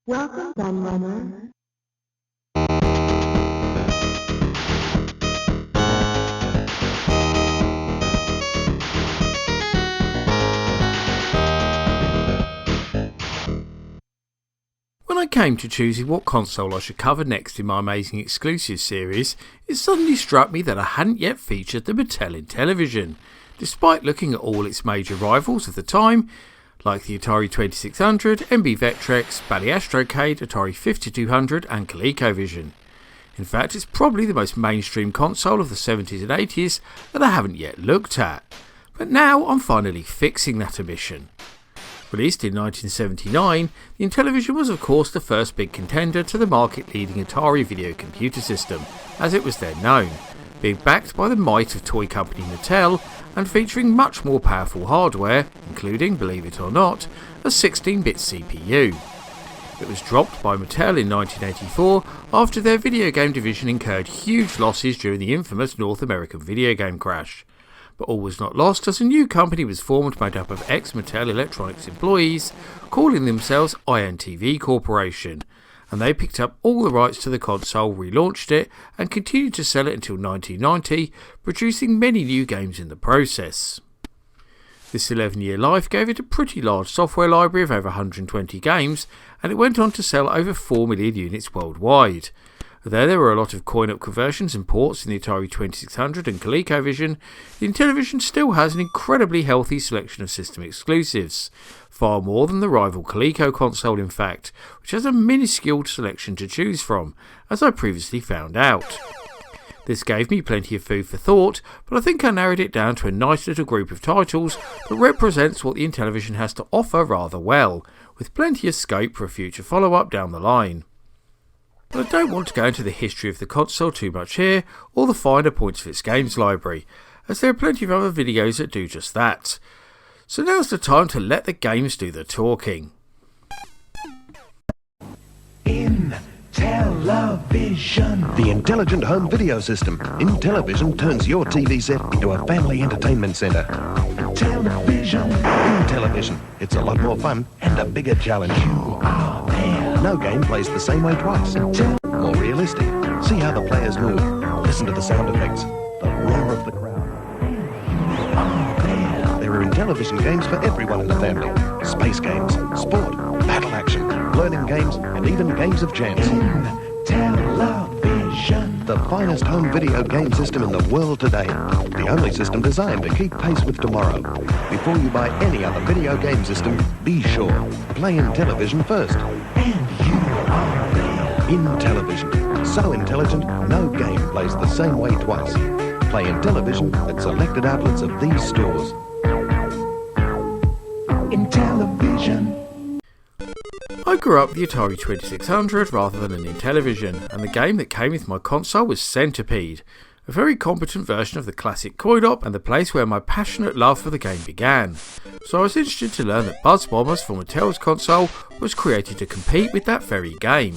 Welcome, Gunrunner. When I came to choosing what console I should cover next in my amazing exclusive series, it suddenly struck me that I hadn't yet featured the Mattel Intellivision, despite looking at all its major rivals of the time, like the Atari 2600, MB Vectrex, Bally Astrocade, Atari 5200 and ColecoVision. In fact, it's probably the most mainstream console of the 70s and 80s that I haven't yet looked at. But now I'm finally fixing that omission. Released in 1979, the Intellivision was of course the first big contender to the market-leading Atari video computer system, as it was then known, being backed by the might of toy company Mattel and featuring much more powerful hardware, including, believe it or not, a 16-bit CPU. It was dropped by Mattel in 1984 after their video game division incurred huge losses during the infamous North American video game crash. But all was not lost, as a new company was formed made up of ex-Mattel Electronics employees, calling themselves INTV Corporation, and they picked up all the rights to the console, relaunched it, and continued to sell it until 1990, producing many new games in the process. This 11-year life gave it a pretty large software library of over 120 games, and it went on to sell over 4 million units worldwide. Although there were a lot of coin-up conversions and ports in the Atari 2600 and ColecoVision, the Intellivision still has an incredibly healthy selection of system exclusives, far more than the rival Coleco console in fact, which has a minuscule selection to choose from, as I previously found out. This gave me plenty of food for thought, but I think I narrowed it down to a nice little group of titles that represents what the Intellivision has to offer rather well, with plenty of scope for a future follow-up down the line. But I don't want to go into the history of the console too much here, or the finer points of its games library, as there are plenty of other videos that do just that. So now's the time to let the games do the talking. Intellivision. The intelligent home video system. Intellivision turns your TV set into a family entertainment center. Television. Intellivision. It's a lot more fun and a bigger challenge. You are there. No game plays the same way twice. More realistic. See how the players move. Listen to the sound effects. The roar of the crowd. You are there. There are Intellivision games for everyone in the family. Space games, sport, battle action, learning games, and even games of chance. Intellivision. The finest home video game system in the world today. The only system designed to keep pace with tomorrow. Before you buy any other video game system, be sure. Play Intellivision first. And you are there. Intellivision. So intelligent, no game plays the same way twice. Play Intellivision at selected outlets of these stores. Intellivision. I grew up with the Atari 2600 rather than an Intellivision, and the game that came with my console was Centipede, a very competent version of the classic coin-op and the place where my passionate love for the game began. So I was interested to learn that Buzz Bombers for Mattel's console was created to compete with that very game.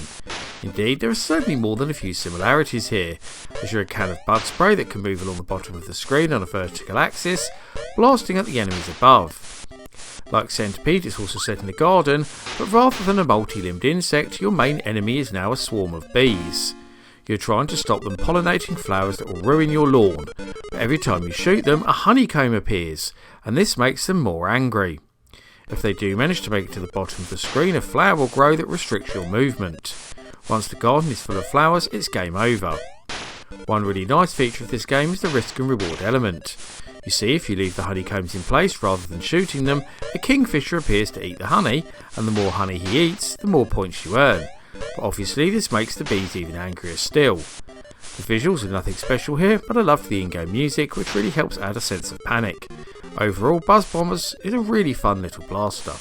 Indeed, there are certainly more than a few similarities here, as you're a can of bug spray that can move along the bottom of the screen on a vertical axis, blasting at the enemies above. Like Centipede, it's also set in a garden, but rather than a multi-limbed insect, your main enemy is now a swarm of bees. You're trying to stop them pollinating flowers that will ruin your lawn, but every time you shoot them, a honeycomb appears, and this makes them more angry. If they do manage to make it to the bottom of the screen, a flower will grow that restricts your movement. Once the garden is full of flowers, it's game over. One really nice feature of this game is the risk and reward element. You see, if you leave the honeycombs in place rather than shooting them, a kingfisher appears to eat the honey, and the more honey he eats, the more points you earn. But obviously this makes the bees even angrier still. The visuals are nothing special here, but I love the in-game music, which really helps add a sense of panic. Overall, Buzz Bombers is a really fun little blaster.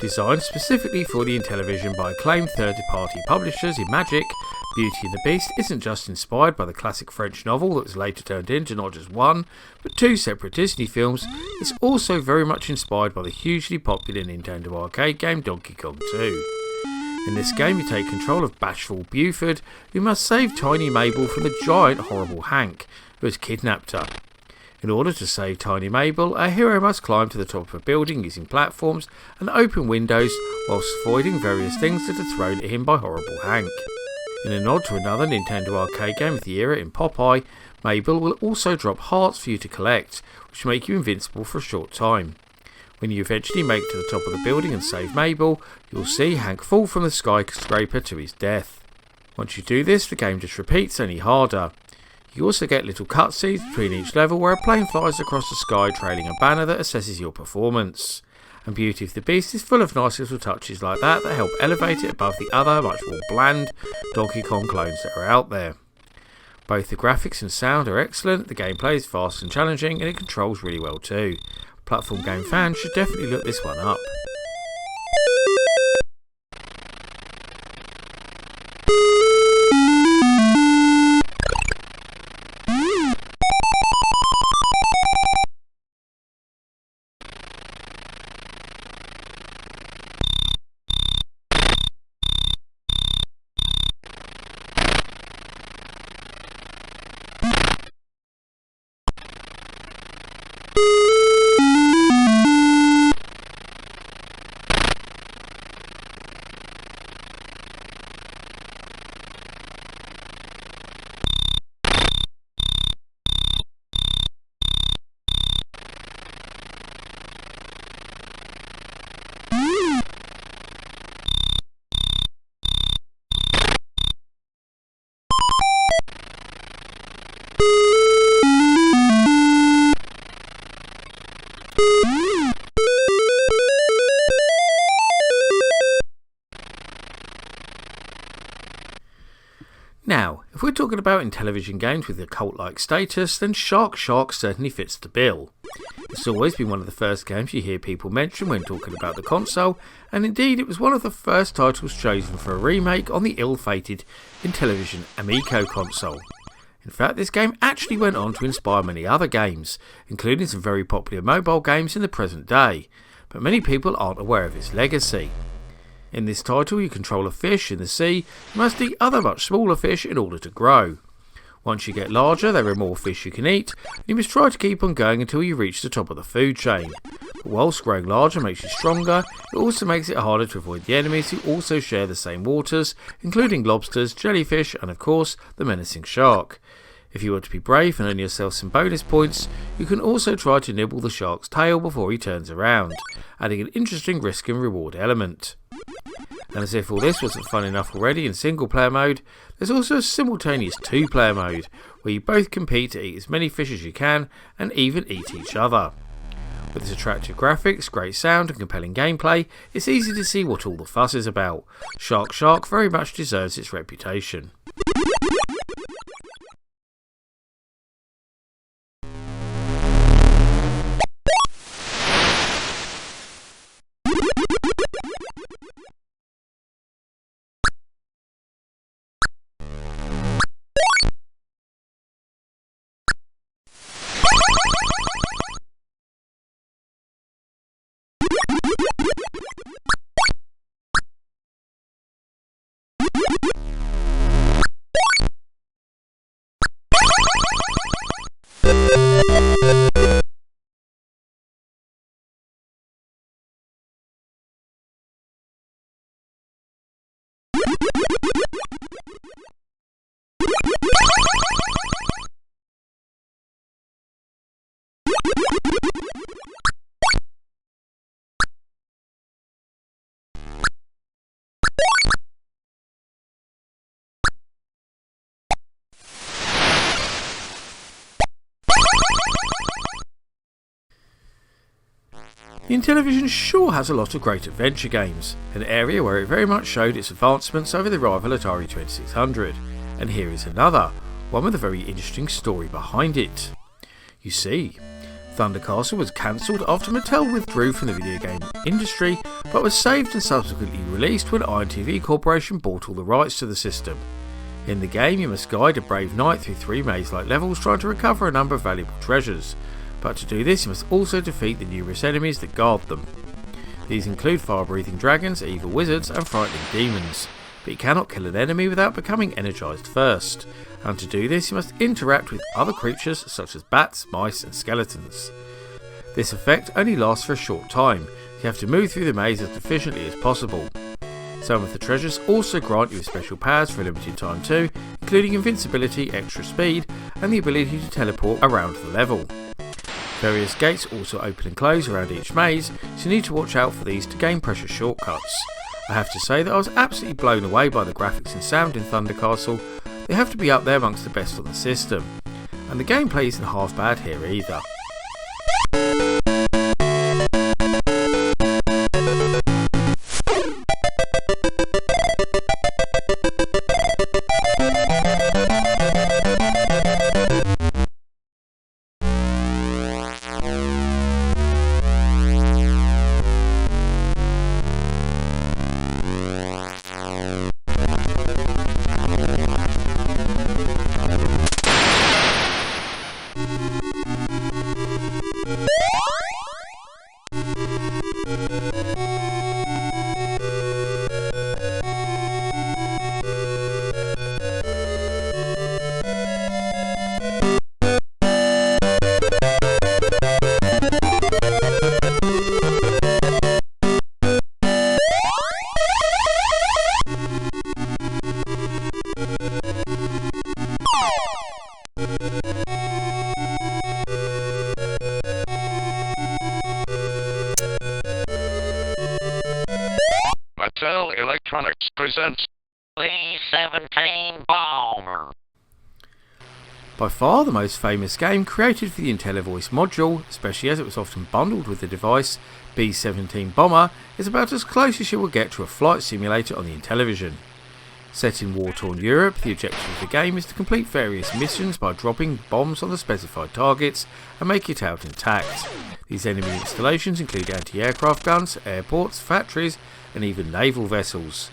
Designed specifically for the Intellivision by acclaimed third-party publishers in Magic, Beauty and the Beast isn't just inspired by the classic French novel that was later turned into not just one, but two separate Disney films. It's also very much inspired by the hugely popular Nintendo arcade game Donkey Kong 2. In this game you take control of bashful Buford, who must save tiny Mabel from the giant horrible Hank, who has kidnapped her. In order to save tiny Mabel, our hero must climb to the top of a building using platforms and open windows whilst avoiding various things that are thrown at him by horrible Hank. In a nod to another Nintendo arcade game of the era in Popeye, Mabel will also drop hearts for you to collect, which make you invincible for a short time. When you eventually make it to the top of the building and save Mabel, you'll see Hank fall from the skyscraper to his death. Once you do this, the game just repeats, only harder. You also get little cutscenes between each level where a plane flies across the sky trailing a banner that assesses your performance. And Beauty of the Beast is full of nice little touches like that help elevate it above the other, much more bland Donkey Kong clones that are out there. Both the graphics and sound are excellent, the gameplay is fast and challenging, and it controls really well too. Platform game fans should definitely look this one up. Now, if we're talking about Intellivision games with a cult-like status, then Shark certainly fits the bill. It's always been one of the first games you hear people mention when talking about the console, and indeed it was one of the first titles chosen for a remake on the ill-fated Intellivision Amico console. In fact, this game actually went on to inspire many other games, including some very popular mobile games in the present day, but many people aren't aware of its legacy. In this title you control a fish in the sea and must eat other much smaller fish in order to grow. Once you get larger there are more fish you can eat, and you must try to keep on going until you reach the top of the food chain. But whilst growing larger makes you stronger, it also makes it harder to avoid the enemies who also share the same waters, including lobsters, jellyfish and of course the menacing shark. If you want to be brave and earn yourself some bonus points, you can also try to nibble the shark's tail before he turns around, adding an interesting risk and reward element. And as if all this wasn't fun enough already in single player mode, there's also a simultaneous 2-player mode, where you both compete to eat as many fish as you can and even eat each other. With its attractive graphics, great sound and compelling gameplay, it's easy to see what all the fuss is about. Shark very much deserves its reputation. The Intellivision sure has a lot of great adventure games, an area where it very much showed its advancements over the rival Atari 2600, and here is another, one with a very interesting story behind it. You see, Thunder Castle was cancelled after Mattel withdrew from the video game industry, but was saved and subsequently released when Iron TV Corporation bought all the rights to the system. In the game, you must guide a brave knight through 3 maze-like levels trying to recover a number of valuable treasures, but to do this you must also defeat the numerous enemies that guard them. These include fire-breathing dragons, evil wizards and frightening demons, but you cannot kill an enemy without becoming energised first, and to do this you must interact with other creatures such as bats, mice and skeletons. This effect only lasts for a short time, you have to move through the maze as efficiently as possible. Some of the treasures also grant you special powers for a limited time too, including invincibility, extra speed and the ability to teleport around the level. Various gates also open and close around each maze, so you need to watch out for these to gain precious shortcuts. I have to say that I was absolutely blown away by the graphics and sound in Thunder Castle. They have to be up there amongst the best on the system, and the gameplay isn't half bad here either. Mattel Electronics presents B17 Bomber. By far the most famous game created for the IntelliVoice module, especially as it was often bundled with the device, B17 Bomber is about as close as you will get to a flight simulator on the Intellivision. Set in war-torn Europe, the objective of the game is to complete various missions by dropping bombs on the specified targets and make it out intact. These enemy installations include anti-aircraft guns, airports, factories and even naval vessels.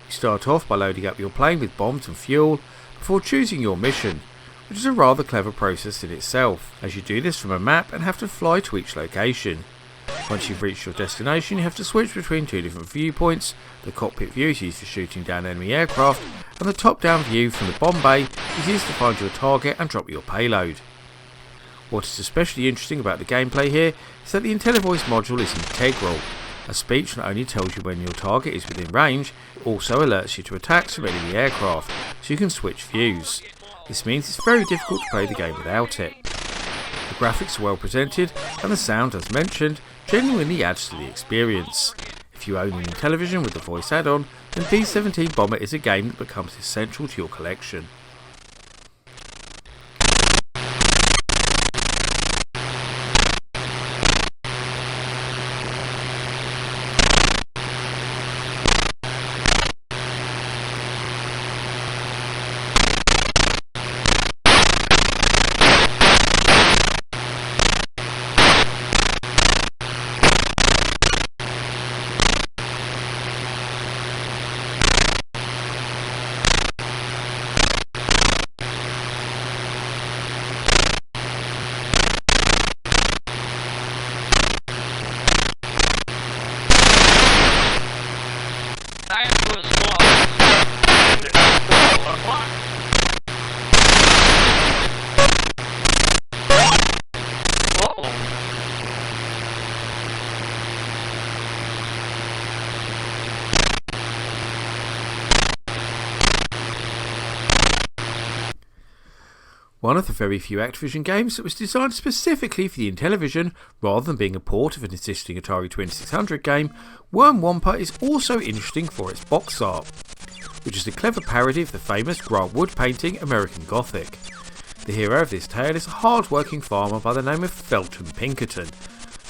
You start off by loading up your plane with bombs and fuel before choosing your mission, which is a rather clever process in itself, as you do this from a map and have to fly to each location. Once you've reached your destination, you have to switch between 2 different viewpoints. The cockpit view is used for shooting down enemy aircraft, and the top-down view from the bomb bay is used to find your target and drop your payload. What is especially interesting about the gameplay here is that the IntelliVoice module is integral. A speech not only tells you when your target is within range, it also alerts you to attacks from enemy aircraft, so you can switch views. This means it's very difficult to play the game without it. The graphics are well presented, and the sound, as mentioned, genuinely adds to the experience. If you own an Intellivision with the voice add-on, then B17 Bomber is a game that becomes essential to your collection. One of the very few Activision games that was designed specifically for the Intellivision rather than being a port of an existing Atari 2600 game, Wamper is also interesting for its box art, which is a clever parody of the famous Grant Wood painting American Gothic. The hero of this tale is a hard-working farmer by the name of Felton Pinkerton,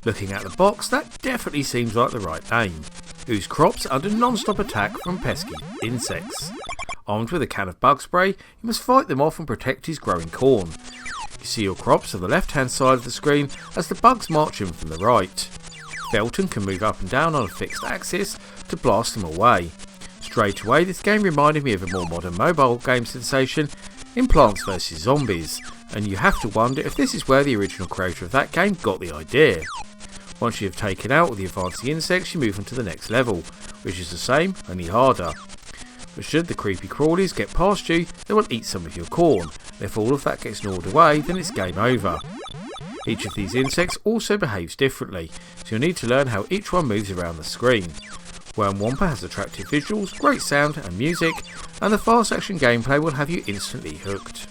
Looking at the box, that definitely seems like the right name. Whose crops are under non-stop attack from pesky insects. Armed with a can of bug spray, you must fight them off and protect his growing corn. You see your crops on the left hand side of the screen as the bugs march in from the right. Felton can move up and down on a fixed axis to blast them away. Straight away, this game reminded me of a more modern mobile game sensation in Plants vs Zombies, and you have to wonder if this is where the original creator of that game got the idea. Once you have taken out all the advancing insects, you move on to the next level, which is the same, only harder. But should the creepy crawlies get past you, they will eat some of your corn, and if all of that gets gnawed away, then it's game over. Each of these insects also behaves differently, so you'll need to learn how each one moves around the screen. Wamper has attractive visuals, great sound and music, and the fast action gameplay will have you instantly hooked.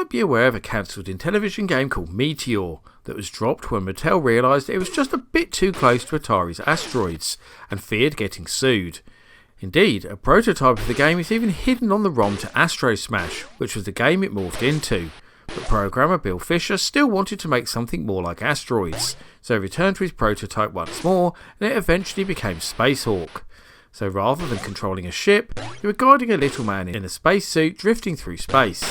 Be aware of a cancelled Intellivision game called Meteor that was dropped when Mattel realised it was just a bit too close to Atari's Asteroids and feared getting sued. Indeed, a prototype of the game is even hidden on the ROM to Astro Smash, which was the game it morphed into. But programmer Bill Fisher still wanted to make something more like Asteroids, so he returned to his prototype once more and it eventually became Spacehawk. So rather than controlling a ship, you were guiding a little man in a spacesuit drifting through space.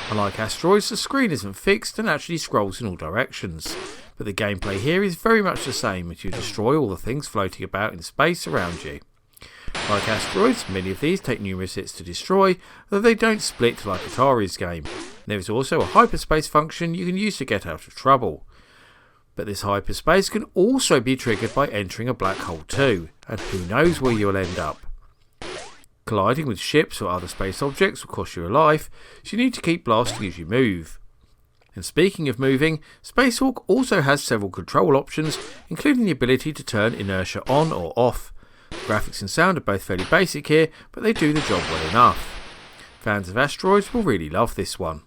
Unlike Asteroids, the screen isn't fixed and actually scrolls in all directions, but the gameplay here is very much the same as you destroy all the things floating about in space around you. Like Asteroids, many of these take numerous hits to destroy, though they don't split like Atari's game. There is also a hyperspace function you can use to get out of trouble. But this hyperspace can also be triggered by entering a black hole too, and who knows where you'll end up. Colliding with ships or other space objects will cost you a life, so you need to keep blasting as you move. And speaking of moving, Spacehawk also has several control options, including the ability to turn inertia on or off. The graphics and sound are both fairly basic here, but they do the job well enough. Fans of Asteroids will really love this one.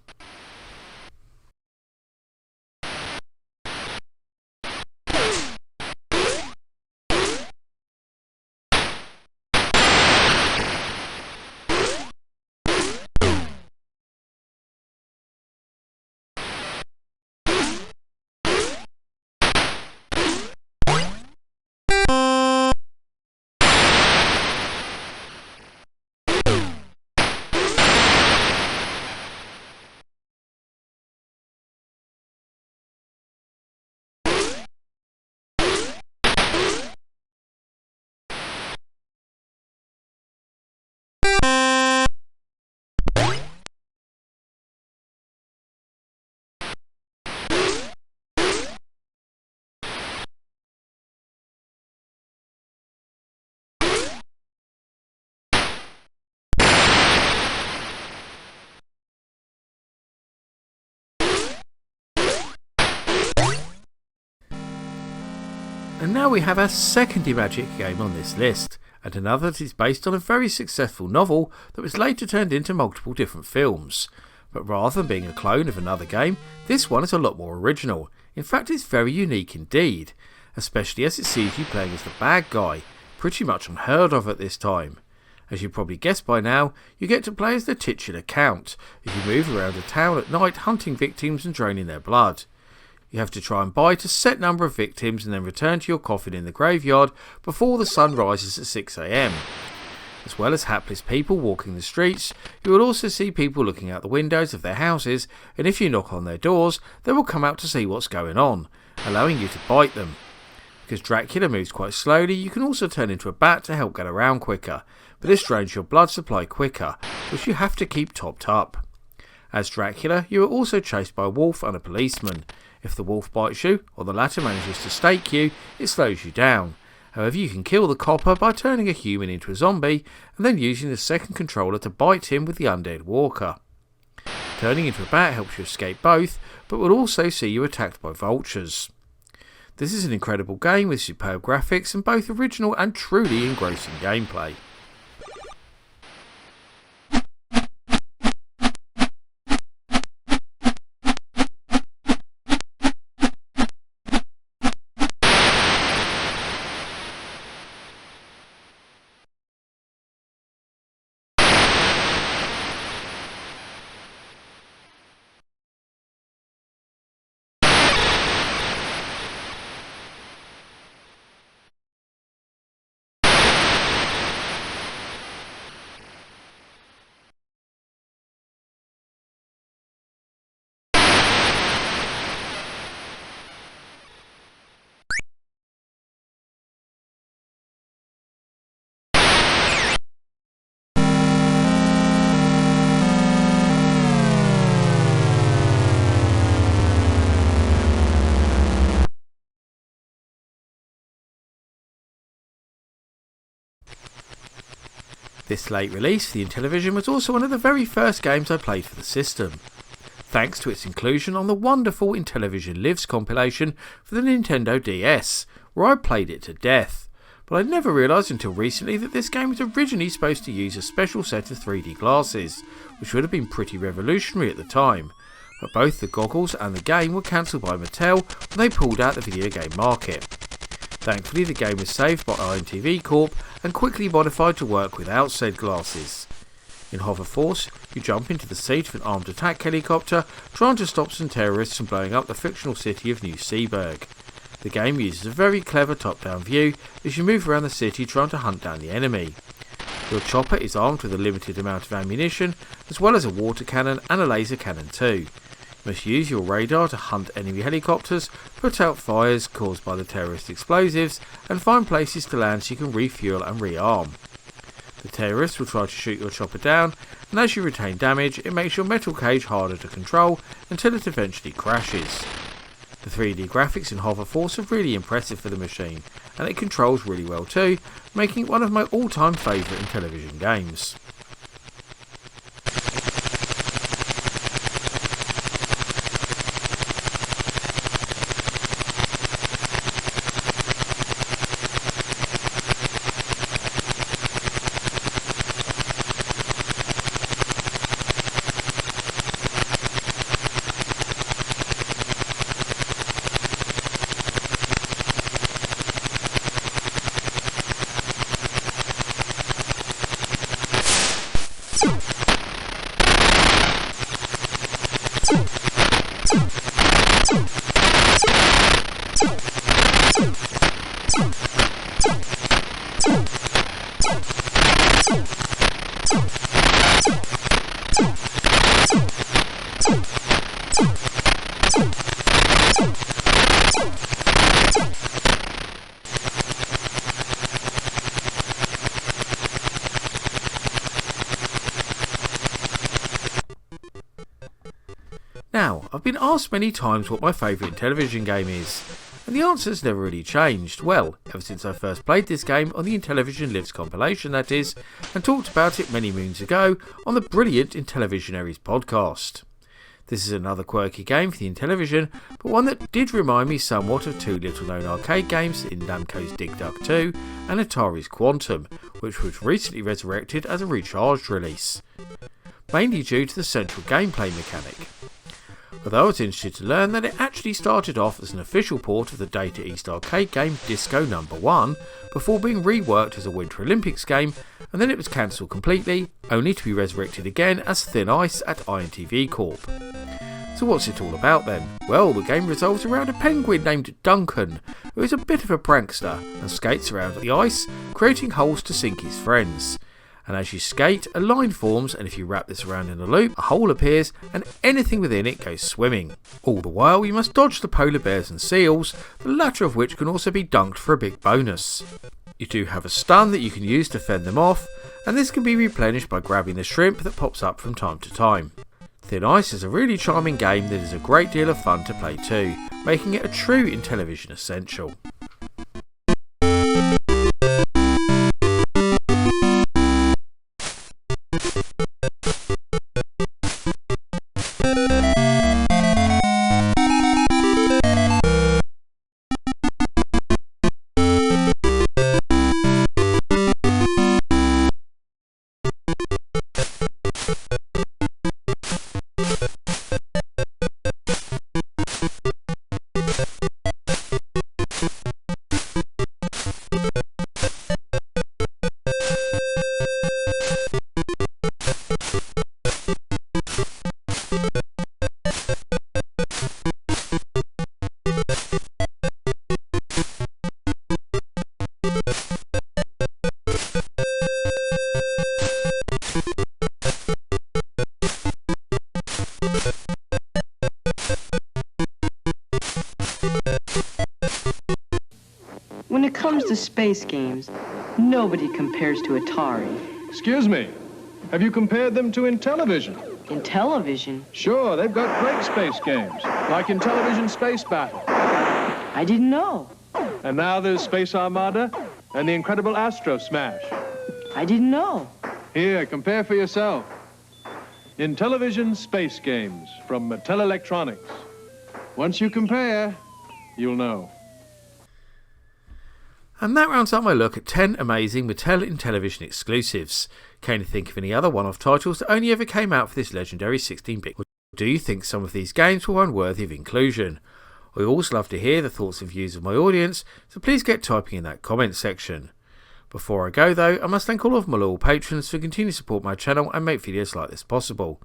And now we have our second Imagic game on this list, and another that is based on a very successful novel that was later turned into multiple different films. But rather than being a clone of another game, this one is a lot more original. In fact, it's very unique indeed, especially as it sees you playing as the bad guy, pretty much unheard of at this time. As you probably guessed by now, you get to play as the titular Count, as you move around a town at night hunting victims and draining their blood. You have to try and bite a set number of victims and then return to your coffin in the graveyard before the sun rises at 6 AM. As well as hapless people walking the streets, you will also see people looking out the windows of their houses, and if you knock on their doors, they will come out to see what's going on, allowing you to bite them. Because Dracula moves quite slowly, you can also turn into a bat to help get around quicker, but this drains your blood supply quicker, which you have to keep topped up. As Dracula, you are also chased by a wolf and a policeman. If the wolf bites you, or the latter manages to stake you, it slows you down. However, you can kill the copper by turning a human into a zombie, and then using the second controller to bite him with the undead walker. Turning into a bat helps you escape both, but will also see you attacked by vultures. This is an incredible game with superb graphics and both original and truly engrossing gameplay. This late release for the Intellivision was also one of the very first games I played for the system, thanks to its inclusion on the wonderful Intellivision Lives compilation for the Nintendo DS, where I played it to death. But I never realised until recently that this game was originally supposed to use a special set of 3D glasses, which would have been pretty revolutionary at the time, but both the goggles and the game were cancelled by Mattel when they pulled out the video game market. Thankfully, the game was saved by INTV Corp and quickly modified to work without said glasses. In Hover Force, you jump into the seat of an armed attack helicopter trying to stop some terrorists from blowing up the fictional city of New Seaburg. The game uses a very clever top-down view as you move around the city trying to hunt down the enemy. Your chopper is armed with a limited amount of ammunition, as well as a water cannon and a laser cannon too. You must use your radar to hunt enemy helicopters, put out fires caused by the terrorist explosives, and find places to land so you can refuel and rearm. The terrorists will try to shoot your chopper down, and as you retain damage, it makes your metal cage harder to control until it eventually crashes. The 3D graphics in Hover Force are really impressive for the machine, and it controls really well too, making it one of my all-time favourite Intellivision games. Now, I've been asked many times what my favourite Intellivision game is, and the answer's never really changed. Well, ever since I first played this game on the Intellivision Lives compilation, that is, and talked about it many moons ago on the brilliant Intellivisionaries podcast. This is another quirky game for the Intellivision, but one that did remind me somewhat of two little known arcade games in Namco's Dig Dug 2 and Atari's Quantum, which was recently resurrected as a recharged release, mainly due to the central gameplay mechanic. Although I was interested to learn that it actually started off as an official port of the Data East arcade game Disco No. 1 before being reworked as a Winter Olympics game, and then it was cancelled completely, only to be resurrected again as Thin Ice at INTV Corp. So what's it all about then? Well, the game revolves around a penguin named Duncan, who is a bit of a prankster and skates around the ice, creating holes to sink his friends. And as you skate, a line forms, and if you wrap this around in a loop, a hole appears and anything within it goes swimming. All the while you must dodge the polar bears and seals, the latter of which can also be dunked for a big bonus. You do have a stun that you can use to fend them off, and this can be replenished by grabbing the shrimp that pops up from time to time. Thin Ice is a really charming game that is a great deal of fun to play too, making it a true Intellivision essential. When it comes to space games, nobody compares to Atari. Excuse me, have you compared them to Intellivision? Intellivision? Sure, they've got great space games, like Intellivision Space Battle. I didn't know. And now there's Space Armada and the incredible Astro Smash. I didn't know. Here, compare for yourself. Intellivision Space Games from Mattel Electronics. Once you compare, you'll know. And that rounds up my look at 10 amazing Mattel Intellivision exclusives. Can you think of any other one-off titles that only ever came out for this legendary 16-bit? Or do you think some of these games were unworthy of inclusion? I always love to hear the thoughts and views of my audience, so please get typing in that comment section. Before I go though, I must thank all of my loyal patrons for continuing to support my channel and make videos like this possible.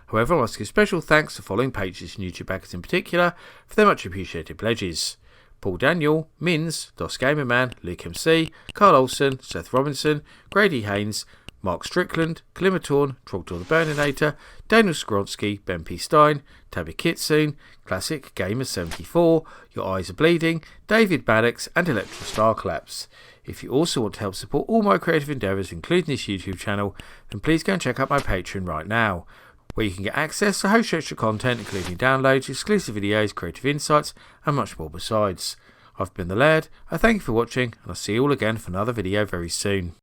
However, I must give special thanks to following pages and YouTube backers in particular for their much appreciated pledges. Paul Daniel, Mins, Dos Gamerman, Luke MC, Carl Olsen, Seth Robinson, Grady Haynes, Mark Strickland, Klimatorn, Trogdor the Burninator, Daniel Skronsky, Ben P. Stein, Tabby Kitsune, Classic Gamer 74, Your Eyes Are Bleeding, David Baddocks and Electro Star Collapse. If you also want to help support all my creative endeavours including this YouTube channel, then please go and check out my Patreon right now, where you can get access to host extra content including downloads, exclusive videos, creative insights and much more besides. I've been the Laird, I thank you for watching and I'll see you all again for another video very soon.